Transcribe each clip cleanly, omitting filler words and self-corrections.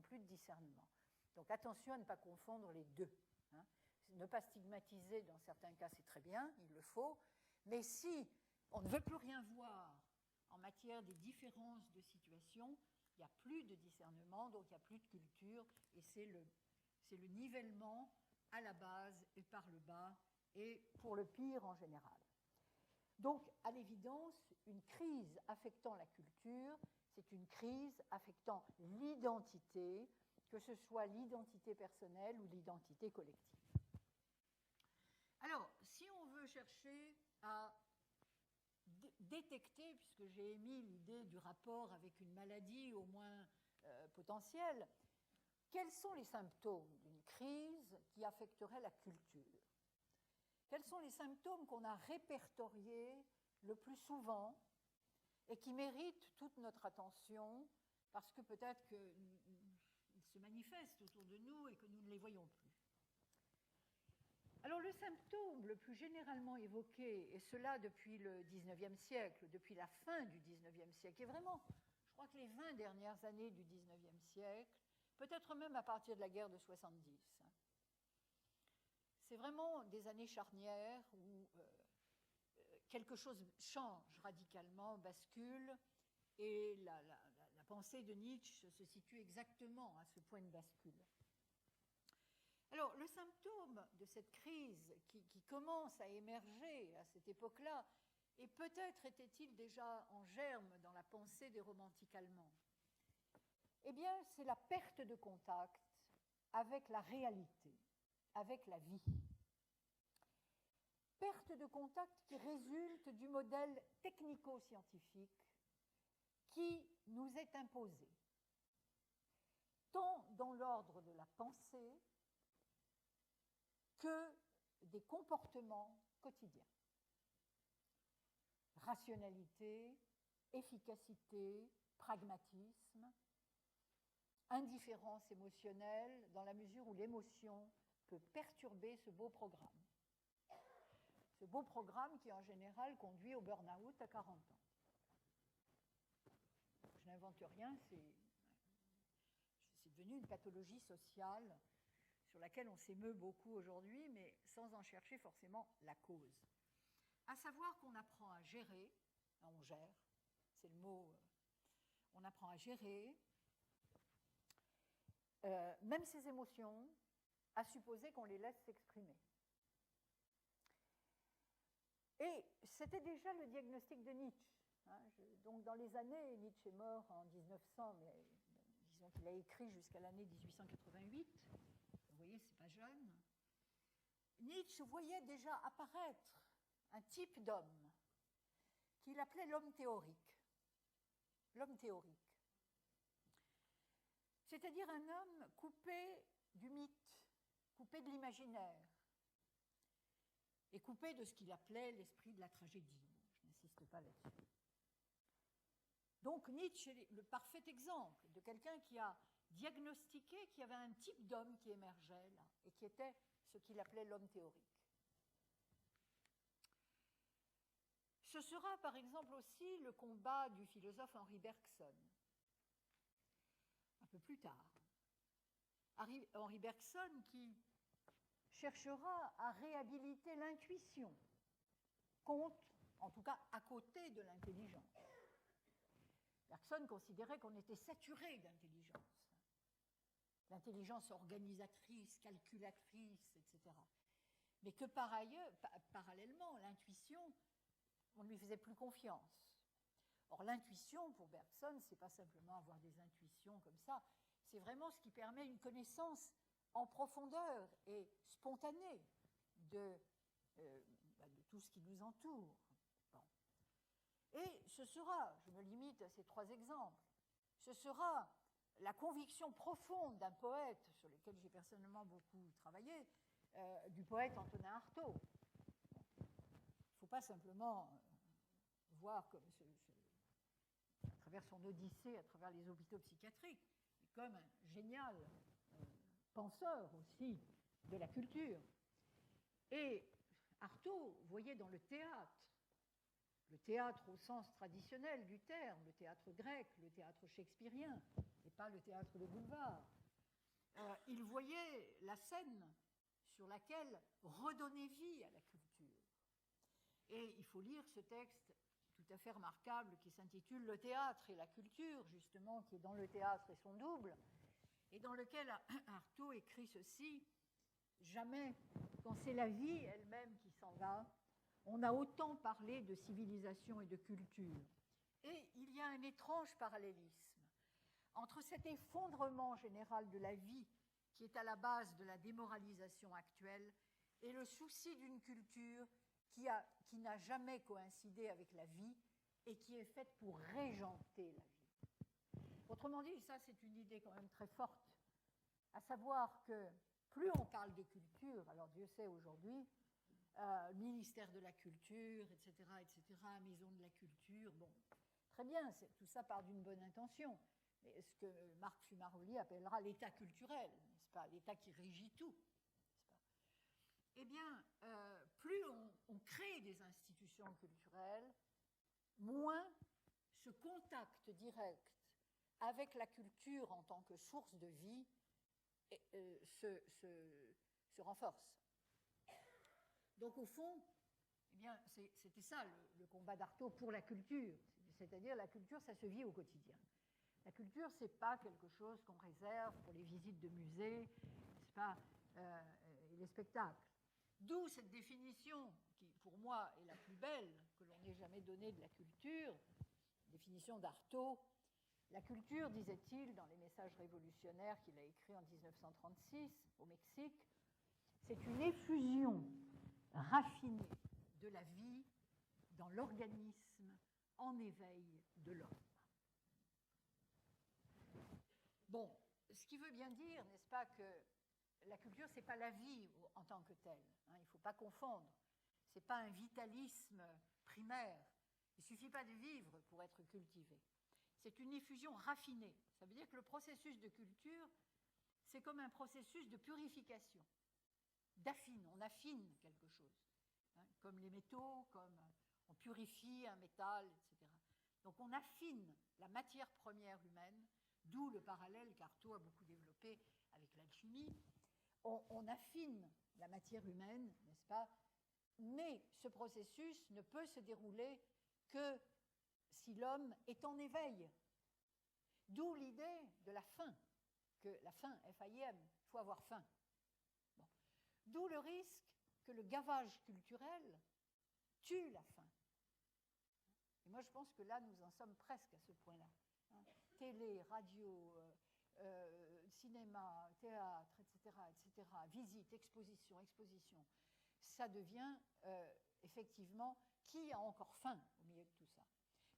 plus de discernement. Donc attention à ne pas confondre les deux. Hein. Ne pas stigmatiser, dans certains cas, c'est très bien, il le faut, mais si on ne veut plus rien voir en matière des différences de situation, il n'y a plus de discernement, donc il n'y a plus de culture, et c'est le nivellement à la base et par le bas, et pour le pire en général. Donc, à l'évidence, une crise affectant la culture, c'est une crise affectant l'identité, que ce soit l'identité personnelle ou l'identité collective. Alors, si on veut chercher à détecter, puisque j'ai émis l'idée du rapport avec une maladie au moins potentielle, quels sont les symptômes d'une crise qui affecterait la culture? Quels sont les symptômes qu'on a répertoriés le plus souvent et qui méritent toute notre attention parce que peut-être qu'ils se manifestent autour de nous et que nous ne les voyons plus? Alors le symptôme le plus généralement évoqué, et cela depuis le XIXe siècle, depuis la fin du XIXe siècle, et vraiment, je crois que les 20 dernières années du XIXe siècle, peut-être même à partir de la guerre de 70, c'est vraiment des années charnières où quelque chose change radicalement, bascule, et la pensée de Nietzsche se situe exactement à ce point de bascule. Alors, le symptôme de cette crise qui commence à émerger à cette époque-là, et peut-être était-il déjà en germe dans la pensée des romantiques allemands, eh bien, c'est la perte de contact avec la réalité, avec la vie. Perte de contact qui résulte du modèle technico-scientifique qui nous est imposé, tant dans l'ordre de la pensée que des comportements quotidiens. Rationalité, efficacité, pragmatisme, indifférence émotionnelle, dans la mesure où l'émotion peut perturber ce beau programme. Ce beau programme qui, en général, conduit au burn-out à 40 ans. Je n'invente rien, c'est devenu une pathologie sociale sur laquelle on s'émeut beaucoup aujourd'hui, mais sans en chercher forcément la cause. À savoir qu'on apprend à gérer, on gère, c'est le mot, on apprend à gérer, même ses émotions, à supposer qu'on les laisse s'exprimer. Et c'était déjà le diagnostic de Nietzsche. Donc dans les années, Nietzsche est mort en 1900, mais disons qu'il a écrit jusqu'à l'année 1888. Vous voyez, c'est pas jeune. Nietzsche voyait déjà apparaître un type d'homme qu'il appelait l'homme théorique. L'homme théorique. C'est-à-dire un homme coupé du mythe, coupé de l'imaginaire, et coupé de ce qu'il appelait l'esprit de la tragédie. Je n'insiste pas là-dessus. Donc Nietzsche est le parfait exemple de quelqu'un qui a diagnostiqué qu'il y avait un type d'homme qui émergeait là, et qui était ce qu'il appelait l'homme théorique. Ce sera par exemple aussi le combat du philosophe Henri Bergson, un peu plus tard. Henri Bergson qui cherchera à réhabiliter l'intuition contre, en tout cas à côté de l'intelligence. Bergson considérait qu'on était saturé d'intelligence. L'intelligence organisatrice, calculatrice, etc. Mais que par ailleurs, parallèlement, l'intuition, on ne lui faisait plus confiance. Or, l'intuition, pour Bergson, ce n'est pas simplement avoir des intuitions comme ça, c'est vraiment ce qui permet une connaissance en profondeur et spontanée de tout ce qui nous entoure. Bon. Et ce sera, je me limite à ces 3 exemples, ce sera la conviction profonde d'un poète, sur lequel j'ai personnellement beaucoup travaillé, du poète Antonin Artaud. Il ne faut pas simplement voir comme à travers son odyssée, à travers les hôpitaux psychiatriques, mais comme un génial penseur aussi de la culture. Et Artaud voyait dans le théâtre au sens traditionnel du terme, le théâtre grec, le théâtre shakespearien, et pas le théâtre de boulevard, il voyait la scène sur laquelle redonner vie à la culture. Et il faut lire ce texte tout à fait remarquable qui s'intitule « Le théâtre et la culture », justement, qui est dans le théâtre et son double, et dans lequel Artaud écrit ceci: « Jamais, quand c'est la vie elle-même qui s'en va, on a autant parlé de civilisation et de culture. » Et il y a un étrange parallélisme entre cet effondrement général de la vie qui est à la base de la démoralisation actuelle et le souci d'une culture qui n'a jamais coïncidé avec la vie et qui est faite pour régenter la vie. Autrement dit, ça c'est une idée quand même très forte, à savoir que plus on parle de culture, alors Dieu sait aujourd'hui, ministère de la culture, etc., etc., maison de la culture, bon, très bien, tout ça part d'une bonne intention, mais ce que Marc Fumaroli appellera l'état culturel, n'est-ce pas, l'état qui régit tout, n'est-ce pas? Eh bien, plus on crée des institutions culturelles, moins ce contact direct avec la culture en tant que source de vie se renforce. Donc, au fond, eh bien, c'était ça le combat d'Artaud pour la culture. C'est-à-dire, la culture, ça se vit au quotidien. La culture, ce n'est pas quelque chose qu'on réserve pour les visites de musées, c'est pas, et les spectacles. D'où cette définition, qui, pour moi, est la plus belle que l'on ait jamais donnée de la culture, définition d'Artaud. La culture, disait-il, dans les messages révolutionnaires qu'il a écrits en 1936 au Mexique, c'est une effusion raffinée de la vie dans l'organisme en éveil de l'homme. Bon, ce qui veut bien dire, n'est-ce pas, que la culture, ce n'est pas la vie en tant que telle. Hein, il ne faut pas confondre. Ce n'est pas un vitalisme primaire. Il ne suffit pas de vivre pour être cultivé. C'est une effusion raffinée. Ça veut dire que le processus de culture, c'est comme un processus de purification. On affine quelque chose. Hein, comme les métaux, comme on purifie un métal, etc. Donc on affine la matière première humaine, d'où le parallèle qu'Artaud a beaucoup développé avec l'alchimie. On affine la matière humaine, n'est-ce pas? Mais ce processus ne peut se dérouler que si l'homme est en éveil. D'où l'idée de la faim, que la faim, F-A-I-M, il faut avoir faim. Bon. D'où le risque que le gavage culturel tue la faim. Et moi, je pense que là, nous en sommes presque à ce point-là. Hein. Télé, radio, cinéma, théâtre, etc., etc., visite, exposition, ça devient effectivement qui a encore faim au milieu de tout ça.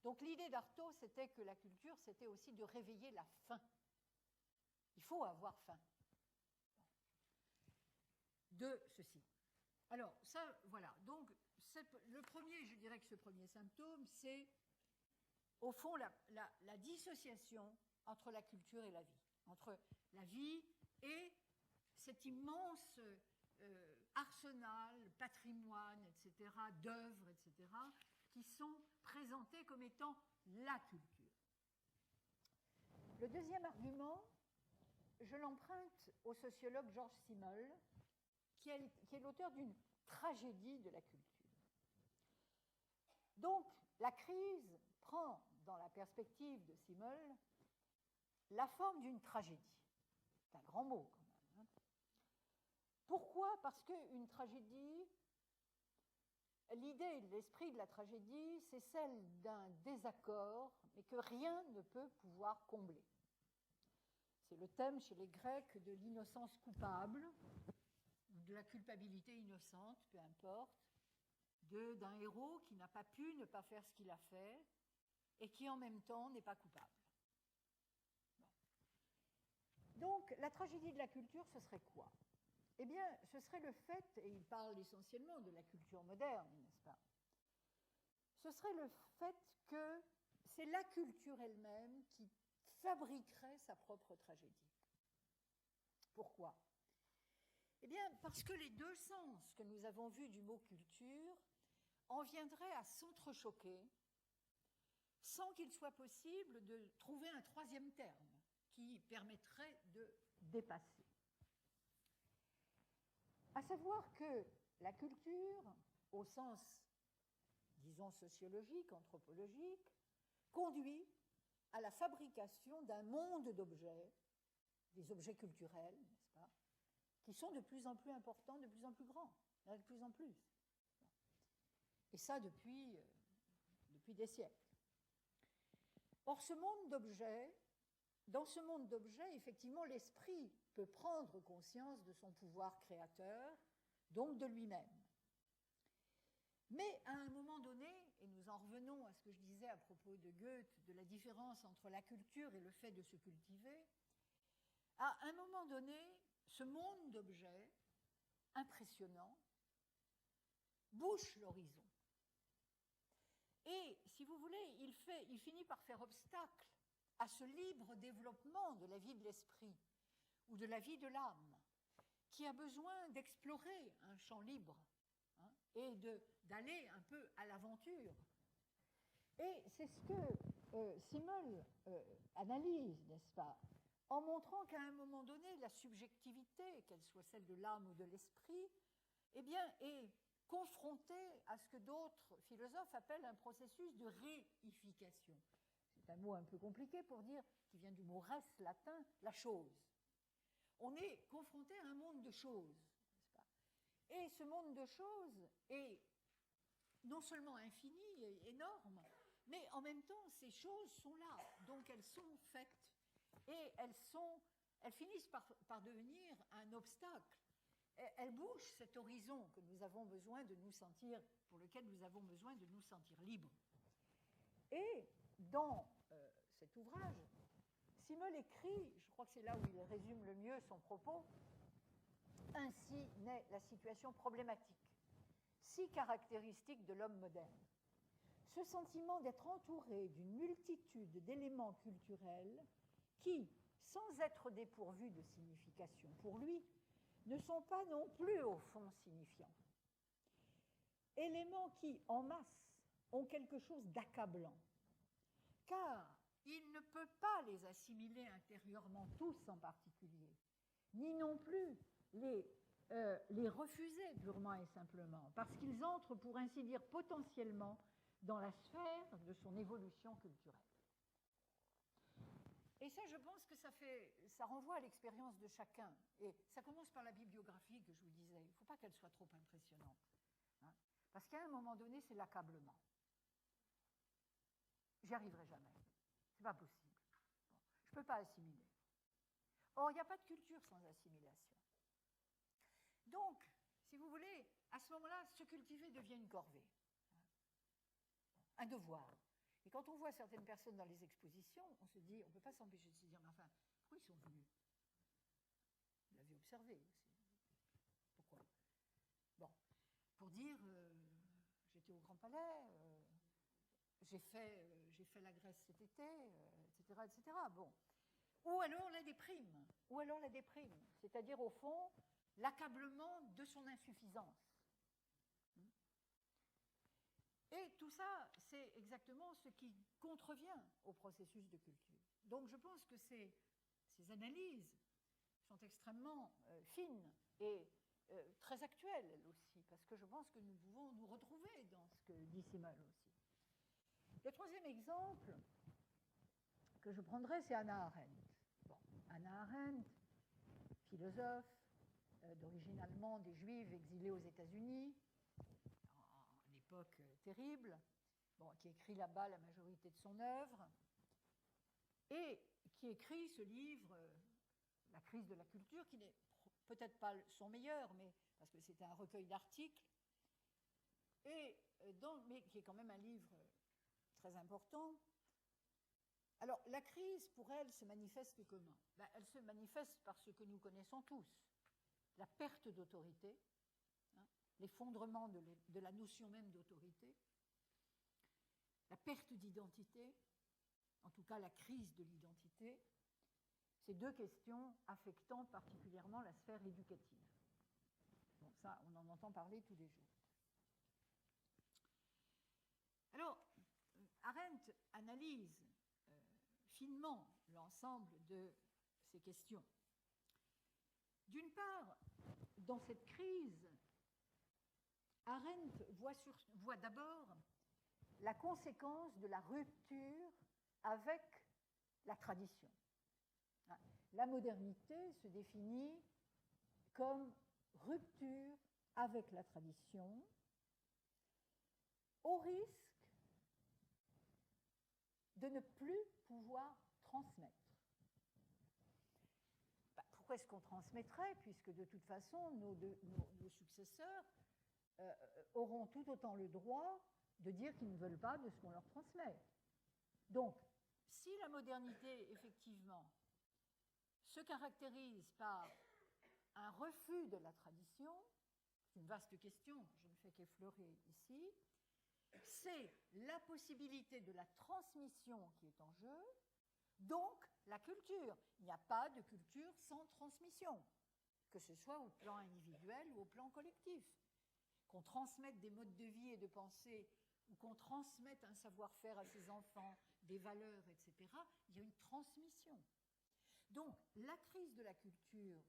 Donc l'idée d'Artaud, c'était que la culture, c'était aussi de réveiller la faim. Il faut avoir faim. De ceci. Alors, ça, voilà. Donc, le premier, je dirais que ce premier symptôme, c'est, au fond, la dissociation entre la culture et la vie. Entre la vie et cet immense arsenal, patrimoine, etc., d'œuvres, etc., qui sont présentés comme étant la culture. Le deuxième argument, je l'emprunte au sociologue Georges Simmel, qui est l'auteur d'une tragédie de la culture. Donc, la crise prend, dans la perspective de Simmel, la forme d'une tragédie. C'est un grand mot, quand même. Hein. Pourquoi? Parce qu'une tragédie, l'idée, l'esprit de la tragédie, c'est celle d'un désaccord, mais que rien ne peut pouvoir combler. C'est le thème chez les Grecs de l'innocence coupable, de la culpabilité innocente, peu importe, d'un héros qui n'a pas pu ne pas faire ce qu'il a fait et qui en même temps n'est pas coupable. Bon. Donc la tragédie de la culture, ce serait quoi? Eh bien, ce serait le fait, et il parle essentiellement de la culture moderne, n'est-ce pas? Ce serait le fait que c'est la culture elle-même qui fabriquerait sa propre tragédie. Pourquoi? Eh bien, parce que les deux sens que nous avons vus du mot culture en viendraient à s'entrechoquer sans qu'il soit possible de trouver un troisième terme qui permettrait de dépasser. À savoir que la culture, au sens, disons, sociologique, anthropologique, conduit à la fabrication d'un monde d'objets, des objets culturels, n'est-ce pas, qui sont de plus en plus importants, de plus en plus grands, de plus en plus. Et ça depuis des siècles. Or, ce monde d'objets, dans ce monde d'objets, effectivement, l'esprit peut prendre conscience de son pouvoir créateur, donc de lui-même. Mais à un moment donné, et nous en revenons à ce que je disais à propos de Goethe, de la différence entre la culture et le fait de se cultiver, à un moment donné, ce monde d'objets impressionnant bouche l'horizon. Et, si vous voulez, il finit par faire obstacle à ce libre développement de la vie de l'esprit ou de la vie de l'âme, qui a besoin d'explorer un champ libre, hein, et d'aller un peu à l'aventure. Et c'est ce que Simmel analyse, n'est-ce pas, en montrant qu'à un moment donné, la subjectivité, qu'elle soit celle de l'âme ou de l'esprit, eh bien, est confrontée à ce que d'autres philosophes appellent un processus de réification. C'est un mot un peu compliqué pour dire, qui vient du mot res latin, la chose. On est confronté à un monde de choses, n'est-ce pas? Et ce monde de choses est non seulement infini et énorme, mais en même temps, ces choses sont là, donc elles sont faites, et elles finissent par devenir un obstacle. Elles bougent cet horizon que nous avons besoin de nous sentir, pour lequel nous avons besoin de nous sentir libres. Et dans cet ouvrage, Simmel écrit, je crois que c'est là où il résume le mieux son propos, « Ainsi naît la situation problématique, si caractéristique de l'homme moderne. Ce sentiment d'être entouré d'une multitude d'éléments culturels qui, sans être dépourvus de signification pour lui, ne sont pas non plus au fond signifiants. Éléments qui, en masse, ont quelque chose d'accablant, car il ne peut pas les assimiler intérieurement tous en particulier, ni non plus les refuser purement et simplement, parce qu'ils entrent, pour ainsi dire, potentiellement dans la sphère de son évolution culturelle. Et ça, je pense que ça renvoie à l'expérience de chacun. Et ça commence par la bibliographie que je vous disais. Il ne faut pas qu'elle soit trop impressionnante, hein, parce qu'à un moment donné, c'est l'accablement. J'y arriverai jamais. C'est pas possible. Bon, je ne peux pas assimiler. Or, il n'y a pas de culture sans assimilation. Donc, si vous voulez, à ce moment-là, se cultiver devient une corvée, un devoir. Et quand on voit certaines personnes dans les expositions, on se dit, on ne peut pas s'empêcher de se dire, mais enfin, pourquoi ils sont venus? Vous l'avez observé aussi. Pourquoi? Bon, pour dire, j'étais au Grand Palais, j'ai fait la Grèce cet été, etc., etc. Bon. Ou alors la déprime, c'est-à-dire au fond l'accablement de son insuffisance. Et tout ça, c'est exactement ce qui contrevient au processus de culture. Donc je pense que ces analyses sont extrêmement fines et très actuelles, elles aussi, parce que je pense que nous pouvons nous retrouver dans ce que dit Simmel aussi. Le troisième exemple que je prendrai, c'est Hannah Arendt. Bon, Hannah Arendt, philosophe d'origine allemande et juive exilée aux États-Unis, en époque terrible, bon, qui écrit là-bas la majorité de son œuvre, et qui écrit ce livre, La crise de la culture, qui n'est peut-être pas son meilleur, mais parce que c'est un recueil d'articles, mais qui est quand même un livre très important. Alors, la crise, pour elle, se manifeste comment? Elle se manifeste par ce que nous connaissons tous, la perte d'autorité, hein, l'effondrement de la notion même d'autorité, la perte d'identité, en tout cas la crise de l'identité, ces deux questions affectant particulièrement la sphère éducative. Bon, ça, on en entend parler tous les jours. Alors, Arendt analyse finement l'ensemble de ces questions. D'une part, dans cette crise, Arendt voit d'abord la conséquence de la rupture avec la tradition. La modernité se définit comme rupture avec la tradition, au risque de ne plus pouvoir transmettre. Pourquoi est-ce qu'on transmettrait, puisque de toute façon, nos successeurs auront tout autant le droit de dire qu'ils ne veulent pas de ce qu'on leur transmet. Donc, si la modernité, effectivement, se caractérise par un refus de la tradition, c'est une vaste question, je ne fais qu'effleurer ici, c'est la possibilité de la transmission qui est en jeu, donc la culture. Il n'y a pas de culture sans transmission, que ce soit au plan individuel ou au plan collectif. Qu'on transmette des modes de vie et de pensée, ou qu'on transmette un savoir-faire à ses enfants, des valeurs, etc., il y a une transmission. Donc, la crise de la culture,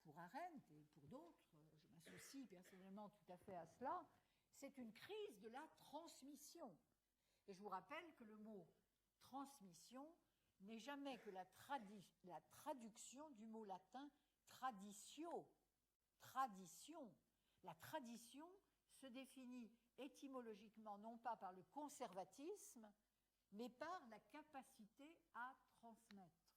pour Arendt et pour d'autres, je m'associe personnellement tout à fait à cela, c'est une crise de la transmission. Et je vous rappelle que le mot transmission n'est jamais que la traduction du mot latin traditio, tradition. La tradition se définit étymologiquement non pas par le conservatisme, mais par la capacité à transmettre.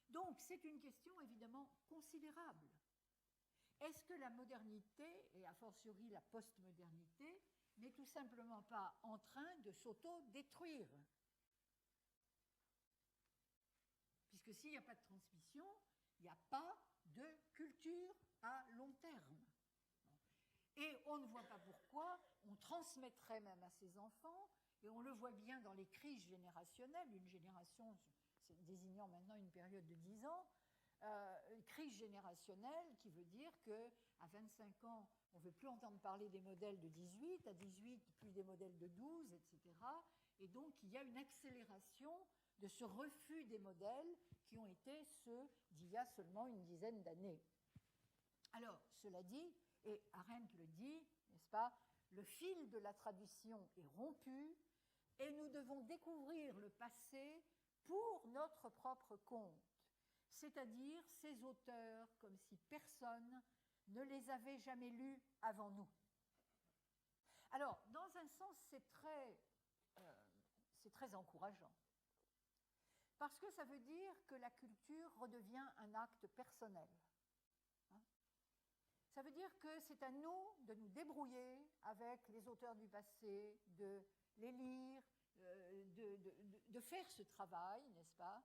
Donc, c'est une question évidemment considérable. Est-ce que la modernité, et a fortiori la postmodernité, n'est tout simplement pas en train de s'auto-détruire? Puisque s'il n'y a pas de transmission, il n'y a pas de culture à long terme. Et on ne voit pas pourquoi on transmettrait même à ses enfants, et on le voit bien dans les crises générationnelles, une génération désignant maintenant une période de 10 ans, crise générationnelle qui veut dire qu'à 25 ans, on ne veut plus entendre parler des modèles de 18, à 18, plus des modèles de 12, etc. Et donc, il y a une accélération de ce refus des modèles qui ont été ceux d'il y a seulement une dizaine d'années. Alors, cela dit, et Arendt le dit, n'est-ce pas, le fil de la tradition est rompu et nous devons découvrir le passé pour notre propre compte, c'est-à-dire ces auteurs comme si personne ne les avait jamais lus avant nous. Alors, dans un sens, c'est très encourageant, parce que ça veut dire que la culture redevient un acte personnel. Ça veut dire que c'est à nous de nous débrouiller avec les auteurs du passé, de les lire, de faire ce travail, n'est-ce pas?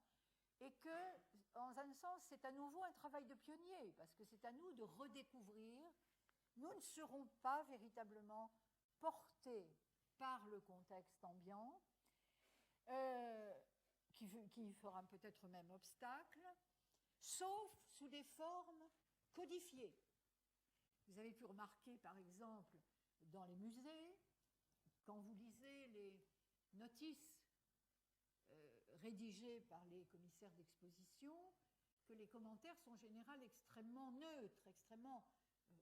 Et que, dans un sens, c'est à nouveau un travail de pionnier, parce que c'est à nous de redécouvrir. Nous ne serons pas véritablement portés par le contexte ambiant, qui fera peut-être même obstacle, sauf sous des formes codifiées. Vous avez pu remarquer, par exemple, dans les musées, quand vous lisez les notices rédigées par les commissaires d'exposition, que les commentaires sont en général extrêmement neutres, extrêmement,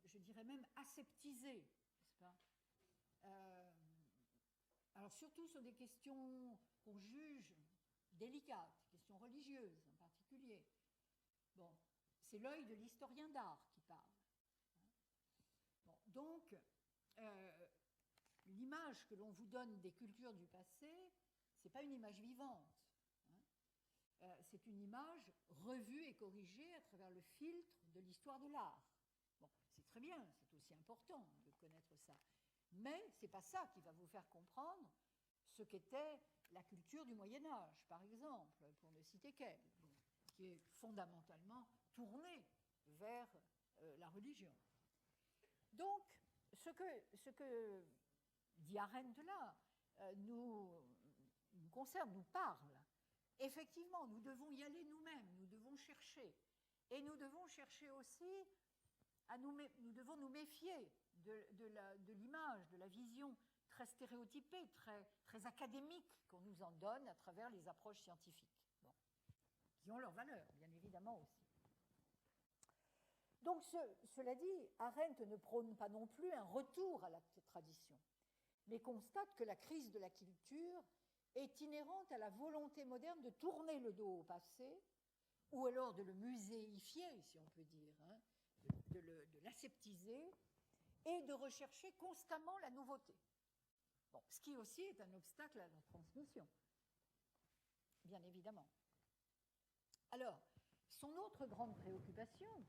je dirais même, aseptisés, n'est-ce pas? Alors surtout sur des questions qu'on juge délicates, questions religieuses en particulier. Bon, c'est l'œil de l'historien d'art qui parle. Bon, donc, l'image que l'on vous donne des cultures du passé, ce n'est pas une image vivante. C'est une image revue et corrigée à travers le filtre de l'histoire de l'art. Bon, c'est très bien, c'est aussi important de connaître ça. Mais ce n'est pas ça qui va vous faire comprendre ce qu'était la culture du Moyen-Âge, par exemple, pour ne citer qu'elle, bon, qui est fondamentalement tournée vers la religion. Donc, ce que dit Arendt là nous concerne, nous parle. Effectivement, nous devons y aller nous-mêmes, nous devons chercher. Et nous devons chercher aussi, nous devons nous méfier de l'image, de la vision très stéréotypée, très académique qu'on nous en donne à travers les approches scientifiques, bon, qui ont leur valeur, bien évidemment aussi. Donc, cela dit, Arendt ne prône pas non plus un retour à la tradition, mais constate que la crise de la culture est inhérente à la volonté moderne de tourner le dos au passé, ou alors de le muséifier, si on peut dire, hein, de l'aseptiser, et de rechercher constamment la nouveauté. Bon, ce qui aussi est un obstacle à la transmission, bien évidemment. Alors, son autre grande préoccupation,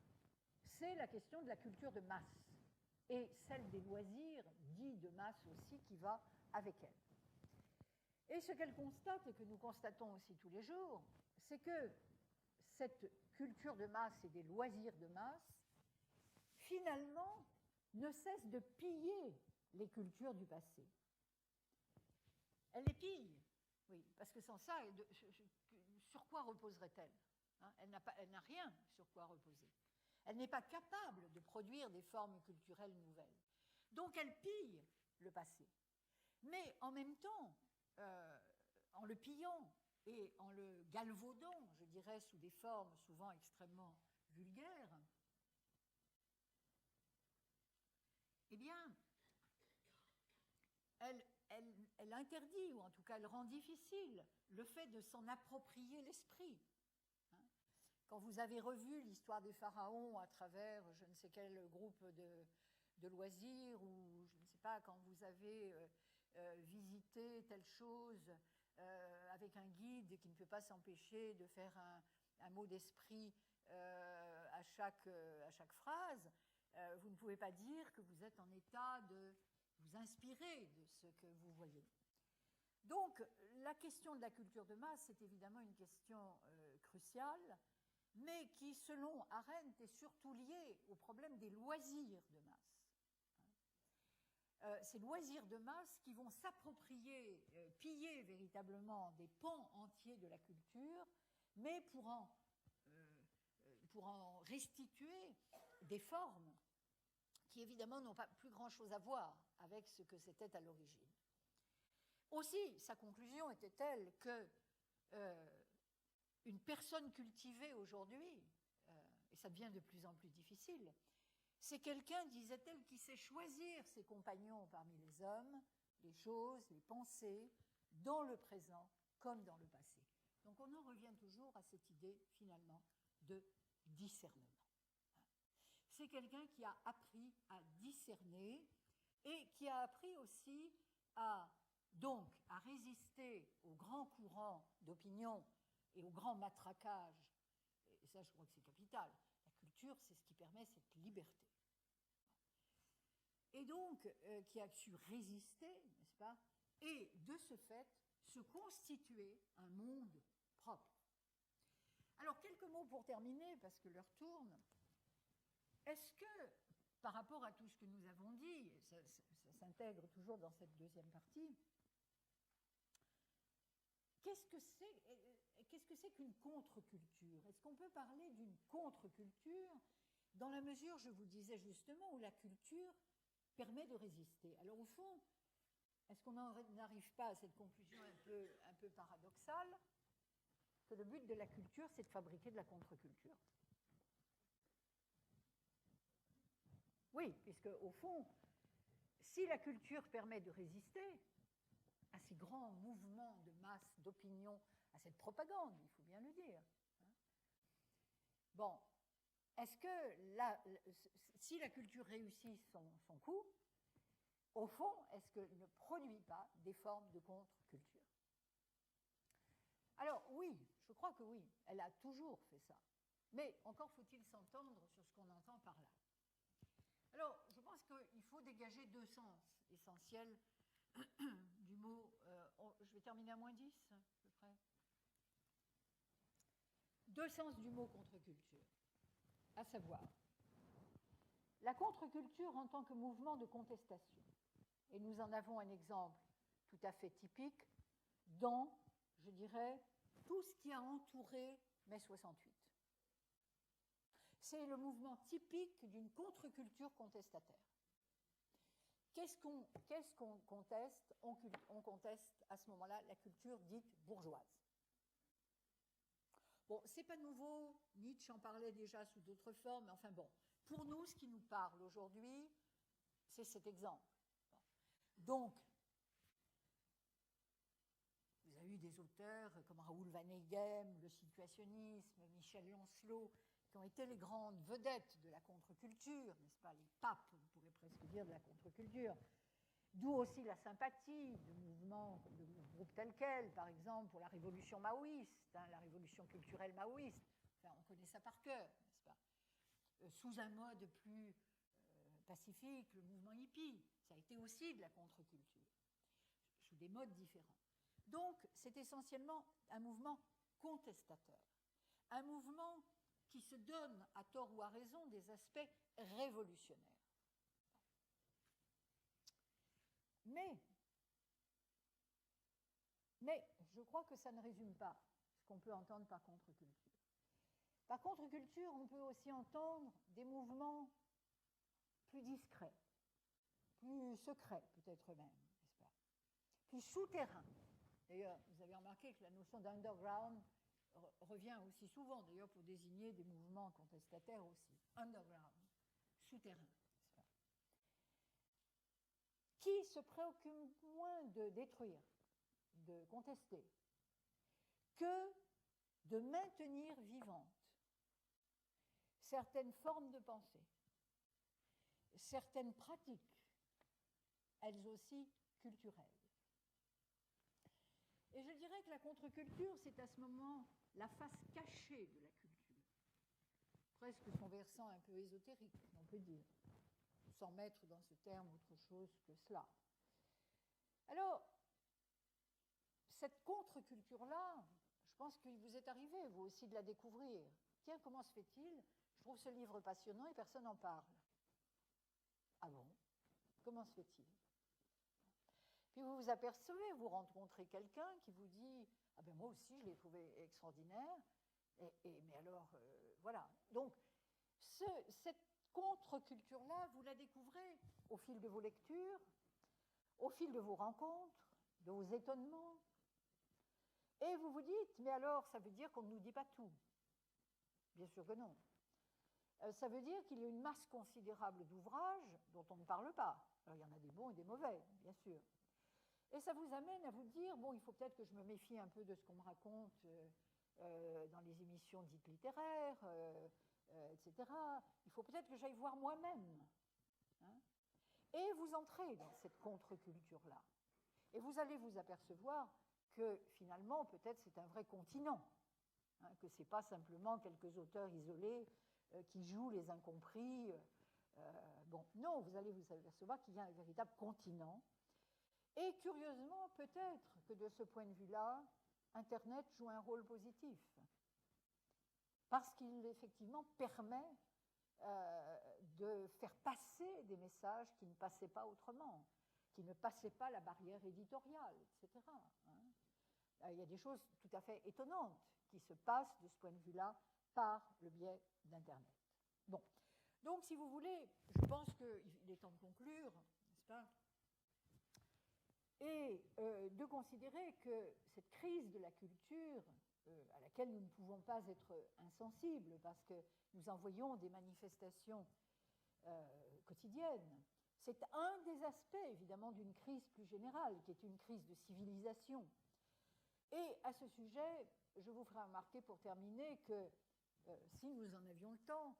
c'est la question de la culture de masse, et celle des loisirs dits de masse aussi, qui va avec elle. Et ce qu'elle constate, et que nous constatons aussi tous les jours, c'est que cette culture de masse et des loisirs de masse, finalement, ne cesse de piller les cultures du passé. Elle les pille, oui, parce que sans ça, sur quoi reposerait-elle, hein? Elle n'a rien sur quoi reposer. Elle n'est pas capable de produire des formes culturelles nouvelles. Donc elle pille le passé. Mais en même temps, en le pillant et en le galvaudant, je dirais, sous des formes souvent extrêmement vulgaires, eh bien, elle interdit, ou en tout cas elle rend difficile, le fait de s'en approprier l'esprit. Hein? Quand vous avez revu l'histoire des pharaons à travers je ne sais quel groupe de loisirs, ou je ne sais pas, quand vous avez visité telle chose avec un guide qui ne peut pas s'empêcher de faire un mot d'esprit à chaque phrase, vous ne pouvez pas dire que vous êtes en état de vous inspirer de ce que vous voyez. Donc, la question de la culture de masse est évidemment une question cruciale, mais qui, selon Arendt, est surtout liée au problème des loisirs de masse. Ces loisirs de masse qui vont s'approprier, piller véritablement des pans entiers de la culture, mais pour en restituer des formes qui évidemment n'ont pas plus grand-chose à voir avec ce que c'était à l'origine. Aussi, sa conclusion était telle que une personne cultivée aujourd'hui, et ça devient de plus en plus difficile, c'est quelqu'un, disait-elle, qui sait choisir ses compagnons parmi les hommes, les choses, les pensées, dans le présent comme dans le passé. Donc on en revient toujours à cette idée, finalement, de discernement. C'est quelqu'un qui a appris à discerner et qui a appris aussi à résister aux grands courants d'opinion et aux grands matraquages. Et ça, je crois que c'est capital. La culture, c'est ce qui permet cette liberté. Et donc, qui a su résister, n'est-ce pas, et de ce fait, se constituer un monde propre. Alors, quelques mots pour terminer, parce que l'heure tourne. Est-ce que, par rapport à tout ce que nous avons dit, ça s'intègre toujours dans cette deuxième partie, qu'est-ce que c'est qu'une contre-culture? Est-ce qu'on peut parler d'une contre-culture dans la mesure, je vous disais justement, où la culture permet de résister? Alors au fond, est-ce qu'on n'arrive pas à cette conclusion un peu paradoxale que le but de la culture, c'est de fabriquer de la contre-culture? Oui, puisque au fond, si la culture permet de résister à ces grands mouvements de masse, d'opinion, à cette propagande, il faut bien le dire. Bon, est-ce que si la culture réussit son coup, au fond, est-ce qu'elle ne produit pas des formes de contre-culture? Alors oui, je crois que oui, elle a toujours fait ça. Mais encore faut-il s'entendre sur ce qu'on entend par là. Alors, je pense qu'il faut dégager deux sens essentiels du mot. Je vais terminer à -10, à peu près. Deux sens du mot contre-culture, à savoir la contre-culture en tant que mouvement de contestation. Et nous en avons un exemple tout à fait typique dans, je dirais, tout ce qui a entouré mai 68. C'est le mouvement typique d'une contre-culture contestataire. Qu'est-ce qu'on conteste? On conteste à ce moment-là la culture dite bourgeoise. Bon, c'est pas nouveau, Nietzsche en parlait déjà sous d'autres formes, mais enfin bon, pour nous, ce qui nous parle aujourd'hui, c'est cet exemple. Donc, vous avez eu des auteurs comme Raoul Vaneigem, le situationnisme, Michel Lancelot, qui ont été les grandes vedettes de la contre-culture, n'est-ce pas, les papes, on pourrait presque dire, de la contre-culture. D'où aussi la sympathie de mouvements, de groupes tels quels, par exemple, pour la révolution maoïste, la révolution culturelle maoïste. Enfin, on connaît ça par cœur, n'est-ce pas, sous un mode plus pacifique, le mouvement hippie, ça a été aussi de la contre-culture, sous des modes différents. Donc, c'est essentiellement un mouvement contestateur, un mouvement qui se donne, à tort ou à raison, des aspects révolutionnaires. Mais je crois que ça ne résume pas ce qu'on peut entendre par contre-culture. Par contre-culture, on peut aussi entendre des mouvements plus discrets, plus secrets peut-être même, n'est-ce pas, plus souterrains. D'ailleurs, vous avez remarqué que la notion d'underground revient aussi souvent, d'ailleurs, pour désigner des mouvements contestataires aussi. Underground, souterrain, n'est-ce pas, qui se préoccupent moins de détruire, de contester, que de maintenir vivantes certaines formes de pensée, certaines pratiques, elles aussi culturelles. Et je dirais que la contre-culture, c'est à ce moment la face cachée de la culture, presque son versant un peu ésotérique, on peut dire, sans mettre dans ce terme autre chose que cela. Alors, cette contre-culture-là, je pense qu'il vous est arrivé, vous aussi, de la découvrir. Tiens, comment se fait-il? Je trouve ce livre passionnant et personne n'en parle. Ah bon? Comment se fait-il? Puis vous vous apercevez, vous rencontrez quelqu'un qui vous dit « Ah ben moi aussi, je l'ai trouvé extraordinaire. » Mais alors, voilà. Donc, cette contre-culture-là, vous la découvrez au fil de vos lectures, au fil de vos rencontres, de vos étonnements. Et vous vous dites, mais alors, ça veut dire qu'on ne nous dit pas tout. Bien sûr que non. Ça veut dire qu'il y a une masse considérable d'ouvrages dont on ne parle pas. Alors, il y en a des bons et des mauvais, bien sûr. Et ça vous amène à vous dire, bon, il faut peut-être que je me méfie un peu de ce qu'on me raconte dans les émissions dites littéraires, etc. Il faut peut-être que j'aille voir moi-même. Hein, et vous entrez dans cette contre-culture-là. Et vous allez vous apercevoir que finalement, peut-être c'est un vrai continent, hein, que ce n'est pas simplement quelques auteurs isolés qui jouent les incompris. Bon, non, vous allez vous apercevoir qu'il y a un véritable continent. Et curieusement, peut-être que de ce point de vue-là, Internet joue un rôle positif, parce qu'il effectivement permet de faire passer des messages qui ne passaient pas autrement, qui ne passaient pas la barrière éditoriale, etc. Hein. Il y a des choses tout à fait étonnantes qui se passent de ce point de vue-là par le biais d'Internet. Bon, donc si vous voulez, je pense qu'il est temps de conclure, n'est-ce pas ? Et de considérer que cette crise de la culture, à laquelle nous ne pouvons pas être insensibles, parce que nous en voyons des manifestations quotidiennes, c'est un des aspects, évidemment, d'une crise plus générale, qui est une crise de civilisation. Et à ce sujet, je vous ferai remarquer, pour terminer, que si nous en avions le temps,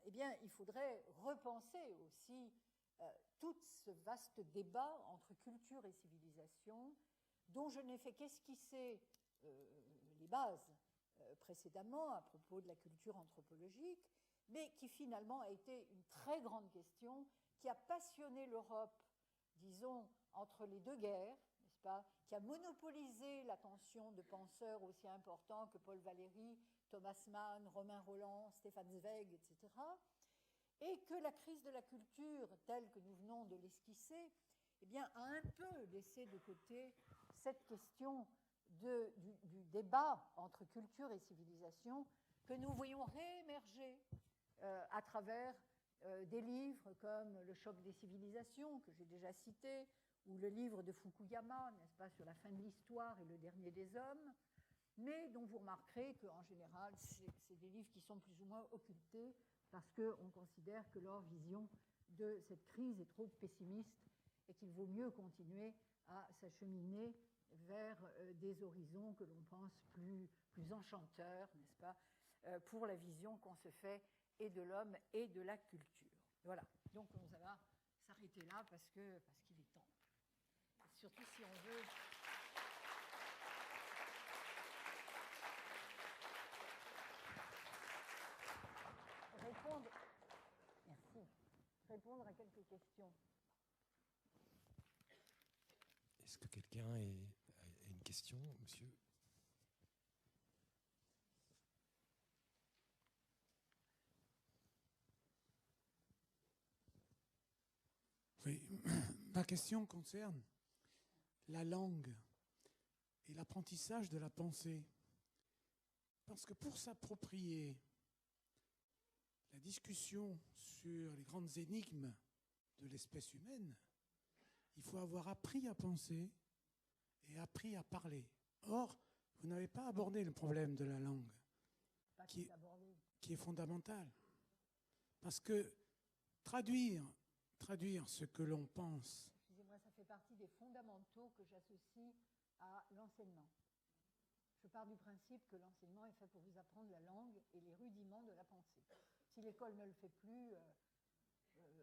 eh bien, il faudrait repenser aussi tout ce vaste débat entre culture et civilisation, dont je n'ai fait qu'esquisser les bases précédemment à propos de la culture anthropologique, mais qui finalement a été une très grande question qui a passionné l'Europe, disons, entre les deux guerres, n'est-ce pas, qui a monopolisé l'attention de penseurs aussi importants que Paul Valéry, Thomas Mann, Romain Rolland, Stefan Zweig, etc., et que la crise de la culture, telle que nous venons de l'esquisser, eh bien, a un peu laissé de côté cette question du débat entre culture et civilisation que nous voyons réémerger à travers des livres comme Le choc des civilisations, que j'ai déjà cité, ou le livre de Fukuyama, n'est-ce pas, sur la fin de l'histoire et le dernier des hommes, mais dont vous remarquerez qu'en général, c'est des livres qui sont plus ou moins occultés parce qu'on considère que leur vision de cette crise est trop pessimiste et qu'il vaut mieux continuer à s'acheminer vers des horizons que l'on pense plus enchanteurs, n'est-ce pas, pour la vision qu'on se fait et de l'homme et de la culture. Voilà, donc on va s'arrêter là parce qu'il est temps. Surtout si on veut... répondre à quelques questions. Est-ce que quelqu'un a une question, monsieur ? Oui, ma question concerne la langue et l'apprentissage de la pensée. Parce que pour s'approprier la discussion sur les grandes énigmes de l'espèce humaine, il faut avoir appris à penser et appris à parler. Or, vous n'avez pas abordé le problème de la langue, qui est fondamental. Parce que traduire ce que l'on pense... Excusez-moi, ça fait partie des fondamentaux que j'associe à l'enseignement. Je pars du principe que l'enseignement est fait pour vous apprendre la langue et les rudiments de la pensée. Si l'école ne le fait plus,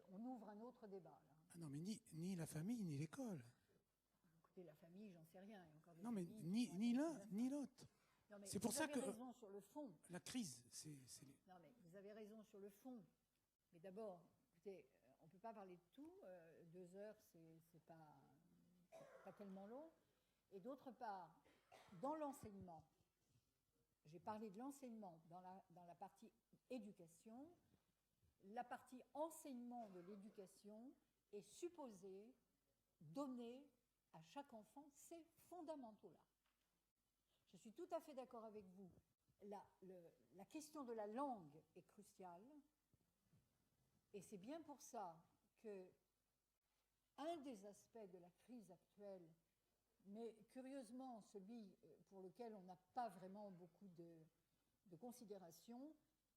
on ouvre un autre débat. Là. Ah non, mais ni la famille, ni l'école. Écoutez, la famille, j'en sais rien. Encore des non, mais ni l'un, ni l'autre. C'est pour ça que... Vous avez raison sur le fond. La crise, c'est... Non, mais vous avez raison sur le fond. Mais d'abord, écoutez, on ne peut pas parler de tout. 2 heures, c'est pas tellement long. Et d'autre part, dans l'enseignement, j'ai parlé de l'enseignement dans la partie éducation. La partie enseignement de l'éducation est supposée donner à chaque enfant ces fondamentaux-là. Je suis tout à fait d'accord avec vous. La question de la langue est cruciale. Et c'est bien pour ça que un des aspects de la crise actuelle, mais curieusement celui pour lequel on n'a pas vraiment beaucoup de considération,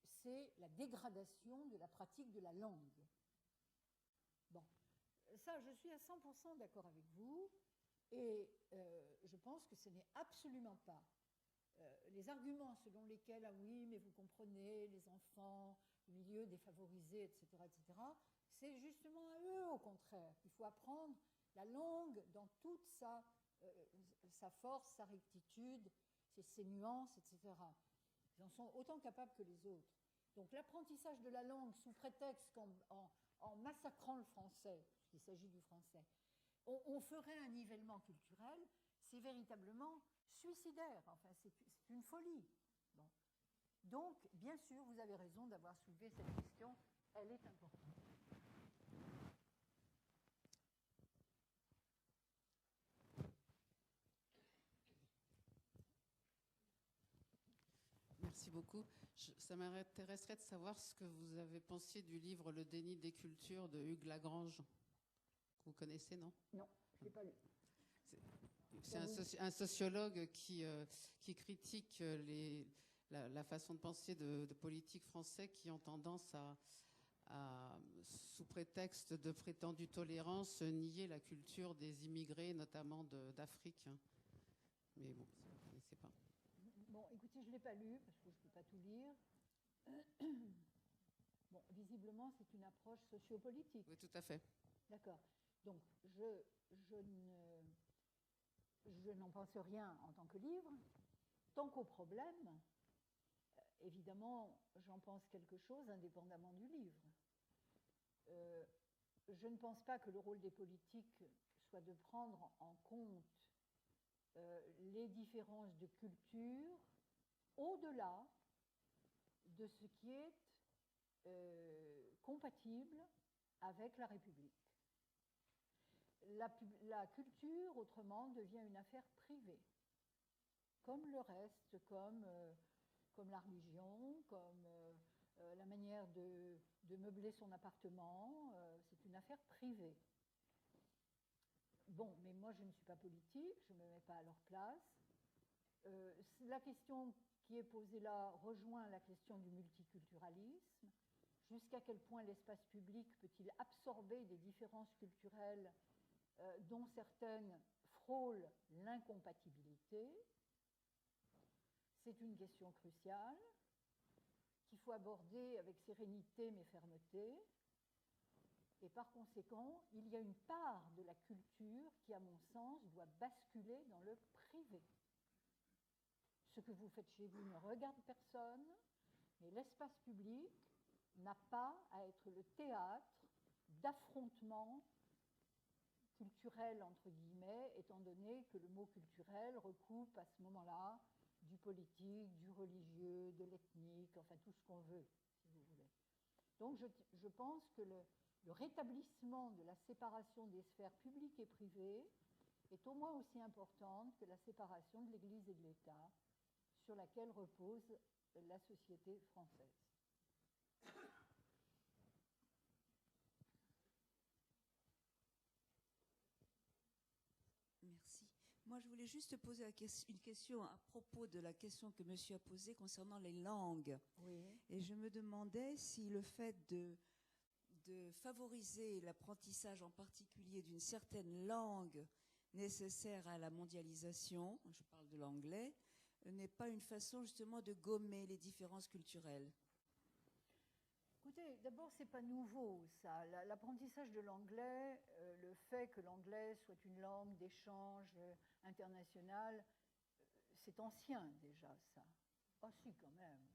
c'est la dégradation de la pratique de la langue. Bon, ça, je suis à 100% d'accord avec vous, et je pense que ce n'est absolument pas les arguments selon lesquels, ah oui, mais vous comprenez, les enfants, le milieu défavorisé, etc., etc., c'est justement à eux, au contraire, qu'il faut apprendre la langue dans toute sa force, sa rectitude, ses nuances, etc. Ils en sont autant capables que les autres. Donc l'apprentissage de la langue sous prétexte qu'en massacrant le français, puisqu'il s'agit du français, on ferait un nivellement culturel, c'est véritablement suicidaire. Enfin, c'est une folie. Bon. Donc, bien sûr, vous avez raison d'avoir soulevé cette question. Elle est importante. Merci beaucoup. Ça m'intéresserait de savoir ce que vous avez pensé du livre Le déni des cultures de Hugues Lagrange. Vous connaissez, non ? Non, je ne l'ai pas lu. C'est un sociologue qui critique la façon de penser de politiques français qui ont tendance à, sous prétexte de prétendue tolérance, nier la culture des immigrés, notamment d'Afrique. Mais bon, vous ne connaissez pas. Bon, écoutez, je ne l'ai pas lu, parce que je ne peux pas tout lire. Bon, visiblement, c'est une approche sociopolitique. Oui, tout à fait. D'accord. Donc, je n'en pense rien en tant que livre. Tant qu'au problème, évidemment, j'en pense quelque chose indépendamment du livre. Je ne pense pas que le rôle des politiques soit de prendre en compte les différences de culture au-delà de ce qui est compatible avec la République. La culture, autrement, devient une affaire privée, comme le reste, comme la religion, comme la manière de meubler son appartement, c'est une affaire privée. Bon, mais moi je ne suis pas politique, je ne me mets pas à leur place. La question qui est posée là rejoint la question du multiculturalisme. Jusqu'à quel point l'espace public peut-il absorber des différences culturelles dont certaines frôlent l'incompatibilité? C'est une question cruciale qu'il faut aborder avec sérénité mais fermeté. Et par conséquent, il y a une part de la culture qui, à mon sens, doit basculer dans le privé. Ce que vous faites chez vous ne regarde personne, mais l'espace public n'a pas à être le théâtre d'affrontements culturels, entre guillemets, étant donné que le mot culturel recoupe à ce moment-là du politique, du religieux, de l'ethnique, enfin tout ce qu'on veut, si vous voulez. Donc je pense que le rétablissement de la séparation des sphères publiques et privées est au moins aussi importante que la séparation de l'Église et de l'État sur laquelle repose la société française. Merci. Moi, je voulais juste poser une question à propos de la question que monsieur a posée concernant les langues. Oui. Et je me demandais si le fait de favoriser l'apprentissage en particulier d'une certaine langue nécessaire à la mondialisation, je parle de l'anglais, n'est pas une façon justement de gommer les différences culturelles. Écoutez, d'abord, c'est pas nouveau, ça. L'apprentissage de l'anglais, le fait que l'anglais soit une langue d'échange international, c'est ancien déjà, ça. Ah si, quand même.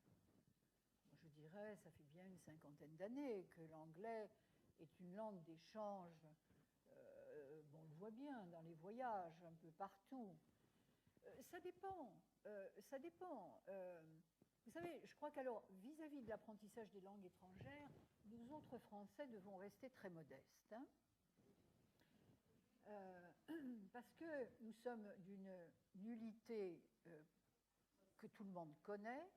Moi, je dirais, ça fait bien une 50aine d'années que l'anglais est une langue d'échange. Bon, on le voit bien dans les voyages, un peu partout. Ça dépend. Ça dépend. Vous savez, je crois qu'alors, vis-à-vis de l'apprentissage des langues étrangères, nous autres Français devons rester très modestes. Hein, parce que nous sommes d'une nullité que tout le monde connaît.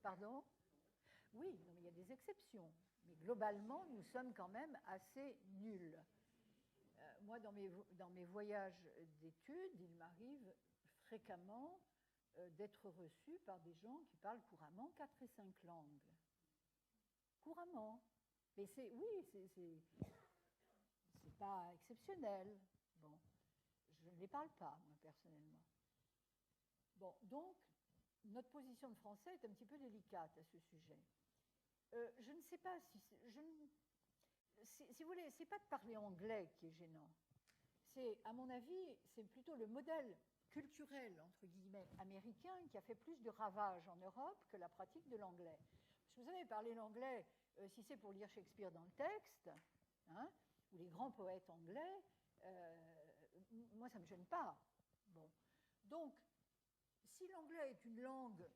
Pardon ? Oui, non, mais il y a des exceptions. Mais globalement, nous sommes quand même assez nuls. Moi, dans mes voyages d'études, il m'arrive fréquemment d'être reçu par des gens qui parlent couramment 4 et 5 langues. Couramment. Mais c'est pas exceptionnel. Bon, je ne les parle pas, moi, personnellement. Bon, donc, notre position de français est un petit peu délicate à ce sujet. Je ne sais pas si vous voulez, c'est pas de parler anglais qui est gênant. C'est, à mon avis, c'est plutôt le modèle culturel, entre guillemets, américain qui a fait plus de ravages en Europe que la pratique de l'anglais. Parce que vous savez, parler l'anglais, si c'est pour lire Shakespeare dans le texte, hein, ou les grands poètes anglais, moi, ça ne me gêne pas. Bon. Donc, si l'anglais est une langue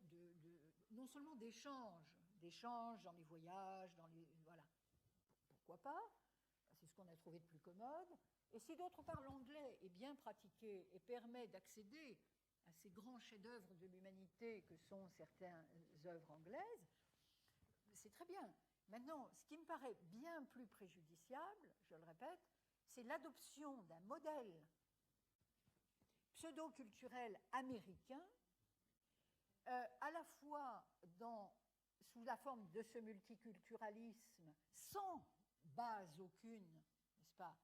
non seulement d'échange dans les voyages, voilà, pourquoi pas, c'est ce qu'on a trouvé de plus commode. Et si d'autre part l'anglais est bien pratiqué et permet d'accéder à ces grands chefs-d'œuvre de l'humanité que sont certaines œuvres anglaises, c'est très bien. Maintenant, ce qui me paraît bien plus préjudiciable, je le répète, c'est l'adoption d'un modèle pseudo-culturel américain, à la fois sous la forme de ce multiculturalisme sans base aucune, n'est-ce pas,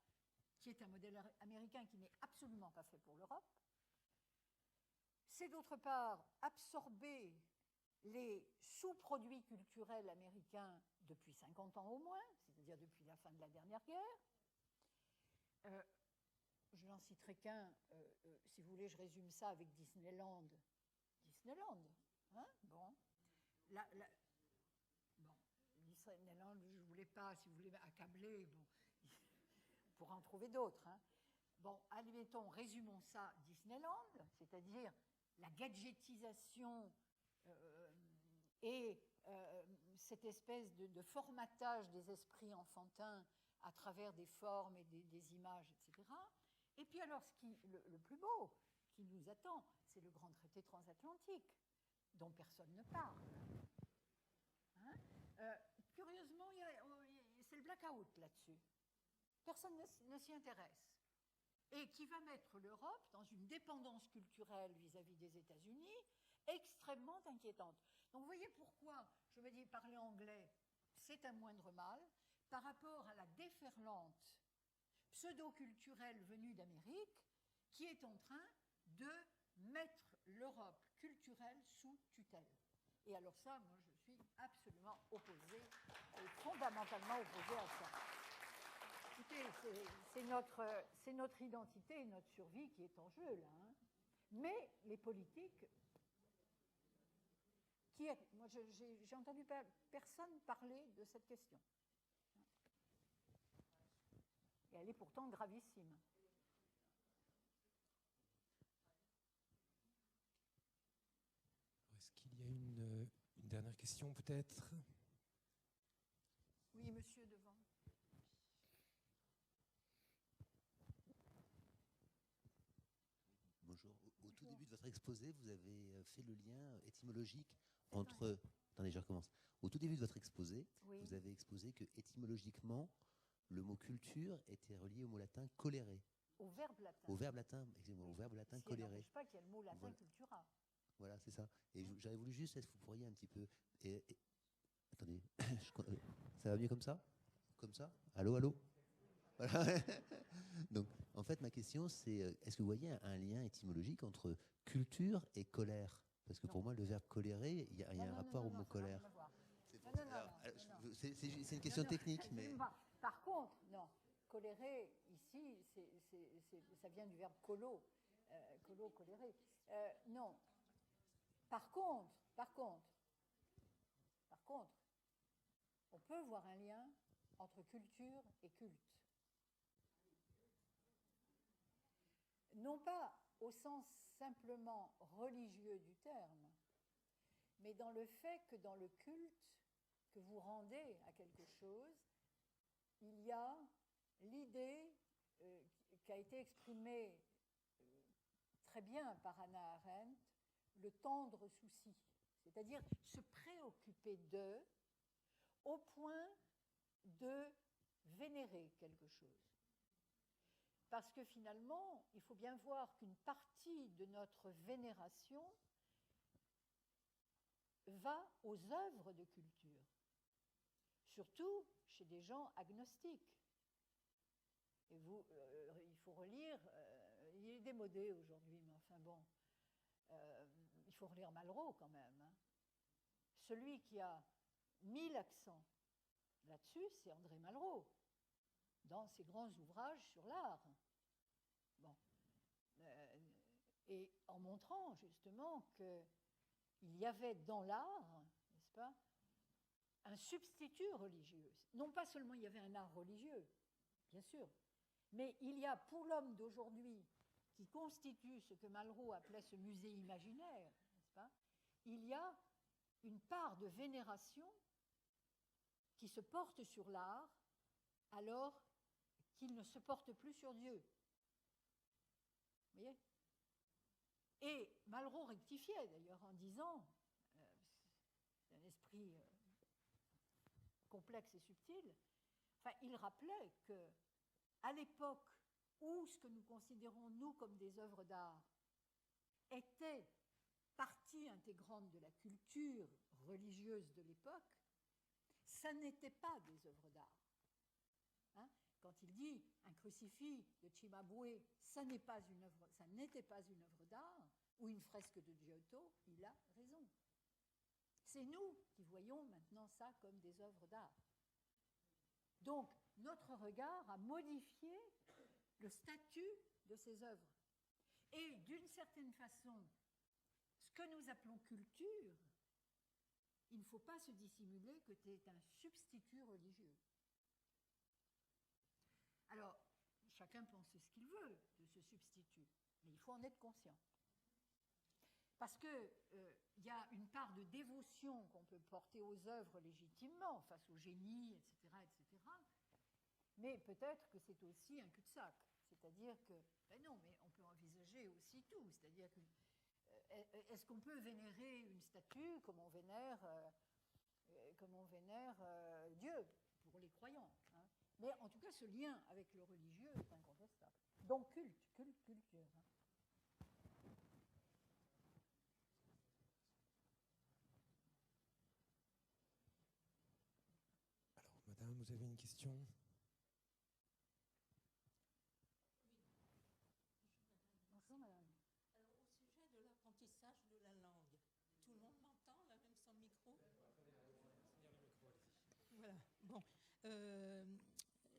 qui est un modèle américain qui n'est absolument pas fait pour l'Europe. C'est d'autre part absorber les sous-produits culturels américains depuis 50 ans au moins, c'est-à-dire depuis la fin de la dernière guerre. Je n'en citerai qu'un, si vous voulez, je résume ça avec Disneyland. Disneyland, hein, bon. Disneyland, je ne voulais pas, si vous voulez, accabler, bon, pour en trouver d'autres. Hein. Bon, admettons, résumons ça, Disneyland, c'est-à-dire la gadgetisation et cette espèce de formatage des esprits enfantins à travers des formes et des images, etc. Et puis alors, le plus beau qui nous attend, c'est le grand traité transatlantique, dont personne ne parle. Hein, curieusement, c'est le blackout là-dessus. Personne ne s'y intéresse. et qui va mettre l'Europe dans une dépendance culturelle vis-à-vis des États-Unis extrêmement inquiétante. Donc vous voyez pourquoi je me dis parler anglais, c'est un moindre mal par rapport à la déferlante pseudo-culturelle venue d'Amérique qui est en train de mettre l'Europe culturelle sous tutelle. Et alors ça, moi, je suis absolument opposée, et fondamentalement opposée à ça. Écoutez, c'est notre identité et notre survie qui est en jeu, là. Hein. Mais les politiques... Moi, j'ai entendu personne parler de cette question. Et elle est pourtant gravissime. Est-ce qu'il y a une dernière question, peut-être? Oui, monsieur, devant. Bonjour. Au tout début de votre exposé, vous avez fait le lien étymologique entre... Attendez, je recommence. Au tout début de votre exposé, oui. Vous avez exposé que étymologiquement, le mot culture était relié au mot latin colere. Au verbe latin. Au verbe latin, excusez-moi, au verbe latin colere. Ça n'empêche pas qu'il y a le mot latin voilà. cultura. Voilà, c'est ça. Et j'avais voulu juste, est-ce que vous pourriez un petit peu... Attendez, ça va mieux comme ça? Comme ça? Allô, allô? Voilà. Donc, en fait, ma question, c'est est-ce que vous voyez un lien étymologique entre culture et colère? Parce que pour moi, le verbe colérer, il y a un rapport au mot colère. C'est une question technique, mais... Par contre, non, colérer, ici, ça vient du verbe colo, colérer. Non. Par contre, on peut voir un lien entre culture et culte. Non pas au sens simplement religieux du terme, mais dans le fait que dans le culte que vous rendez à quelque chose, il y a l'idée qui a été exprimée très bien par Hannah Arendt, le tendre souci, c'est-à-dire se préoccuper d'eux au point de vénérer quelque chose. Parce que finalement, il faut bien voir qu'une partie de notre vénération va aux œuvres de culture, surtout chez des gens agnostiques. Et il faut relire, il est démodé aujourd'hui, mais enfin bon, il faut relire Malraux quand même. Hein. Celui qui a mis l'accent là-dessus, c'est André Malraux, dans ses grands ouvrages sur l'art. Bon. Et en montrant justement qu'il y avait dans l'art, n'est-ce pas, un substitut religieux. Non pas seulement il y avait un art religieux, bien sûr, mais il y a pour l'homme d'aujourd'hui, qui constitue ce que Malraux appelait ce musée imaginaire, n'est-ce pas, il y a une part de vénération qui se porte sur l'art alors qu'il ne se porte plus sur Dieu. Vous voyez ? Et Malraux rectifiait d'ailleurs en disant, c'est un esprit complexe et subtil, enfin, il rappelait qu'à l'époque où ce que nous considérons, nous, comme des œuvres d'art, était partie intégrante de la culture religieuse de l'époque, ça n'était pas des œuvres d'art. Hein? Quand il dit un crucifix de Cimabue, ça n'était pas une œuvre d'art, ou une fresque de Giotto, il a raison. C'est nous qui voyons maintenant ça comme des œuvres d'art. Donc, notre regard a modifié le statut de ces œuvres. Et d'une certaine façon, ce que nous appelons culture, il ne faut pas se dissimuler que c'est un substitut religieux. Alors, chacun pense ce qu'il veut de ce substitut, mais il faut en être conscient. Parce qu'il y a une part de dévotion qu'on peut porter aux œuvres légitimement, face au génie, etc., etc., mais peut-être que c'est aussi un cul-de-sac. C'est-à-dire que, ben non, mais on peut envisager aussi tout. C'est-à-dire que, est-ce qu'on peut vénérer une statue comme on vénère Dieu, pour les croyants, hein? Mais en tout cas, ce lien avec le religieux est incontestable. Donc culture. Alors, madame, vous avez une question? Bonjour, madame. Alors, au sujet de l'apprentissage de la langue, tout le monde m'entend, là, même sans micro? Voilà. Bon.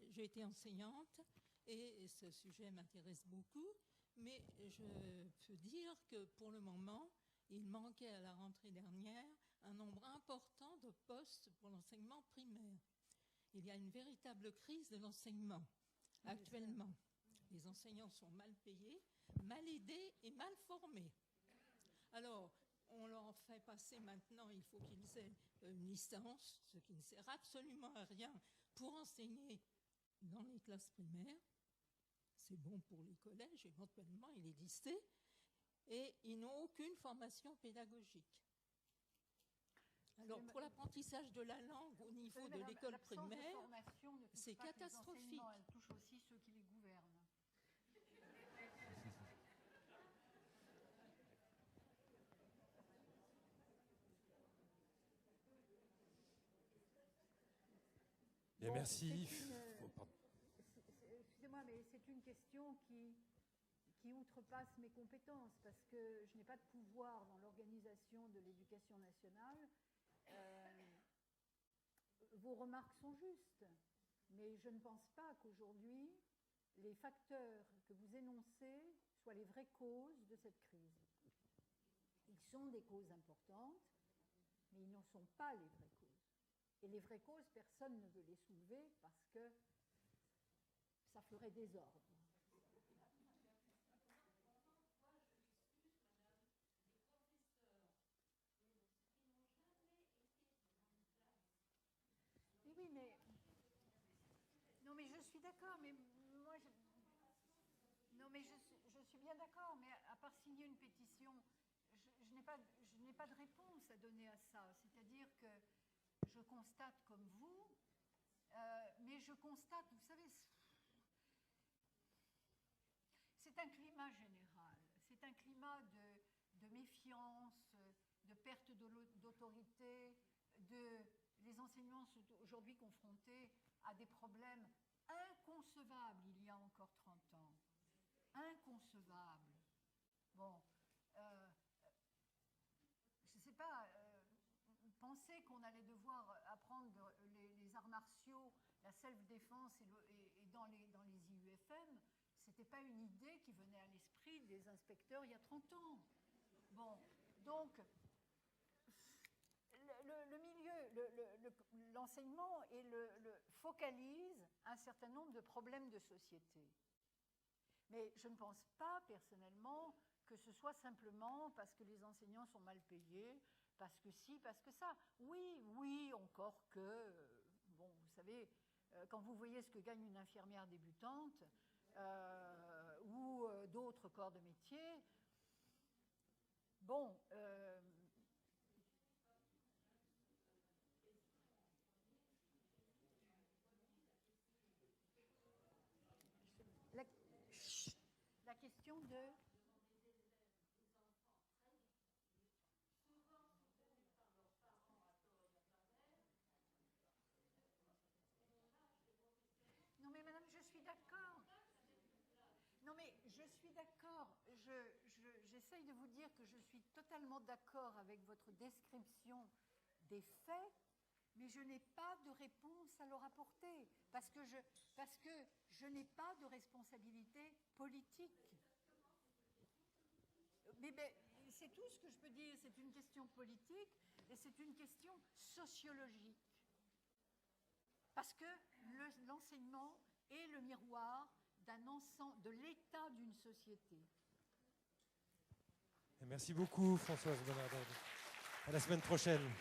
J'ai été enseignante et ce sujet m'intéresse beaucoup, mais je peux dire que pour le moment, il manquait à la rentrée dernière un nombre important de postes pour l'enseignement primaire. Il y a une véritable crise de l'enseignement actuellement. Les enseignants sont mal payés, mal aidés et mal formés. Alors, on leur fait passer maintenant, il faut qu'ils aient une licence, ce qui ne sert absolument à rien pour enseigner dans les classes primaires. C'est bon pour les collèges, éventuellement, et les lycées. Et ils n'ont aucune formation pédagogique. Alors, pour l'apprentissage de la langue au niveau de l'école primaire, c'est catastrophique. Elle touche aussi ceux qui les gouvernent. Bien, merci. Excusez-moi, mais c'est une question qui outrepasse mes compétences, parce que je n'ai pas de pouvoir dans l'organisation de l'éducation nationale. Vos remarques sont justes, mais je ne pense pas qu'aujourd'hui, les facteurs que vous énoncez soient les vraies causes de cette crise. Ils sont des causes importantes, mais ils n'en sont pas les vraies causes. Et les vraies causes, personne ne veut les soulever parce que ça ferait désordre. Oui, mais... Non, mais je suis d'accord, mais moi... Non, mais je suis bien d'accord, mais à part signer une pétition, je n'ai pas de réponse à donner à ça. C'est-à-dire que je constate comme vous, mais je constate, vous savez, c'est un climat général, c'est un climat de méfiance, de perte d'autorité, les enseignants sont aujourd'hui confrontés à des problèmes inconcevables il y a encore 30 ans. Inconcevables. Bon, je ne sais pas, penser qu'on allait devoir apprendre les arts martiaux, la self-défense et dans les IUFM, ce n'était pas une idée qui venait à l'esprit des inspecteurs il y a 30 ans. Bon, donc, le milieu, l'enseignement focalise un certain nombre de problèmes de société. Mais je ne pense pas, personnellement, que ce soit simplement parce que les enseignants sont mal payés, parce que si, parce que ça. Oui, encore que, bon, vous savez, quand vous voyez ce que gagne une infirmière débutante ou d'autres corps de métier, bon... La question de... Non mais madame, je suis d'accord. Non mais je suis d'accord. J'essaye de vous dire que je suis totalement d'accord avec votre description des faits, mais je n'ai pas de réponse à leur apporter, parce que je n'ai pas de responsabilité politique. Mais c'est tout ce que je peux dire, c'est une question politique et c'est une question sociologique. Parce que l'enseignement est le miroir de l'état d'une société. Et merci beaucoup, Françoise Bonnardel. À la semaine prochaine.